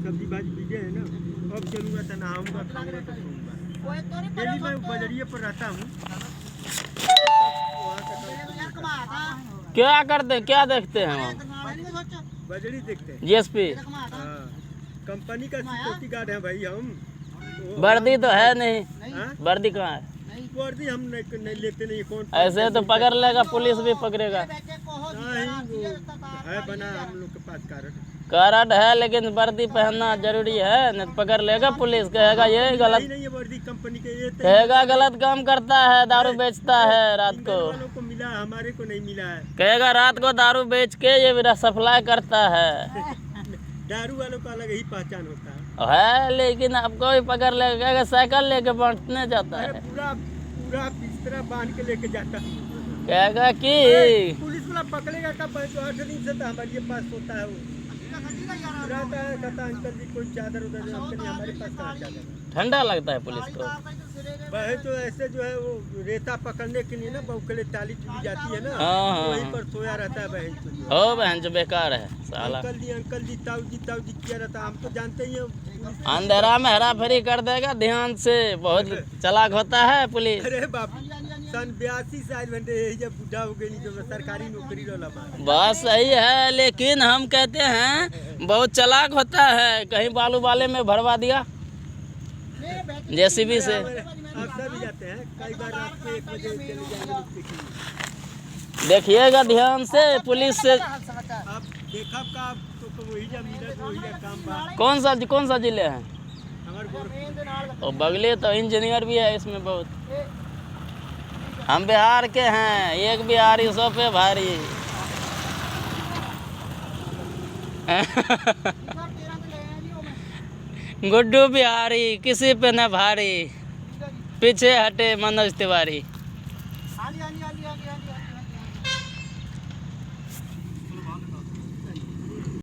सब्जी भाजी बीजे है ना, अब चलूँगा तो नहाऊँगा, खाऊँगा तो सोऊँगा। डेली मैं बजरिए पर रहता हूँ। क्या करते हैं, क्या देखते हैं वहाँ? बजरी देखते हैं। जीएसपी हाँ, कंपनी का सिक्योरिटी गार्ड है भाई हम। वर्दी तो है नहीं, हाँ? वर्दी कहाँ है? वर्दी हम नहीं लेते नहीं। कौन ऐसे तो पकड़ लेगा, पुलिस भी पकड़ेगा। नहीं, वो है बना हम लोग के पास कारण। कार्ड है लेकिन वर्दी पहनना जरूरी है, नहीं तो पकड़ लेगा पुलिस, कहेगा ये गलत, नहीं ये वर्दी कंपनी के, ये कहेगा गलत काम करता है, दारू बेचता है रात को, वालों को मिला, हमारे को नहीं मिला है। कहेगा रात को दारू बेच के ये मेरा सप्लाई करता है। दारू वालों का अलग ही पहचान होता है। लेकिन आपको भी पकड़ लेगा, कहेगा साइकिल लेके बांटने जाता है, पूरा पूरा बिस्तरा बांध के लेके जाता है। कहेगा कि पुलिस वाला पकड़ेगा कब? 8 दिन से तो हमारे पास होता है, वो रहता है, कहता अंकल जी कोई चादर उधर, अंकल जी हमारे पास कहाँ चादर। ठंडा लगता है पुलिस को। वह तो ऐसे जो है वो रेता पकड़ने के लिए ना बौखले टाली चुली जाती है ना, हाँ। वहीं पर सोया रहता है बहन को। ओ बहन जो बेकार है साला, अंकल जी ताऊ जी किया रहता है, हम तो जानते ही हैं। अंधेरा में हेरा फेरी कर देगा ध्यान से, बहुत चालाक होता है पुलिस। अरे बाप, सन 82 से आज बंदे जब बुढ़ा हो गई जो सरकारी नौकरी रोला मार। बात सही है, लेकिन हम कहते हैं बहुत चालाक होता है। कहीं बालू वाले में भरवा दिया जेसीबी से। अक्सर भी जाते हैं, कई बार रात को 1 बजे चले जाएंगे। देखिएगा ध्यान से, पुलिस से। आप देखा का तो वही जब मिला वही काम बा। कौन सा जिले हैं? हमारे और बगले तो इंजीनियर भी है इसमें बहुत। हम बिहार के हैं, एक बिहारी 100 पे भारी। गुड्डू बिहारी किसी पे न भारी, पीछे हटे मनोज तिवारी।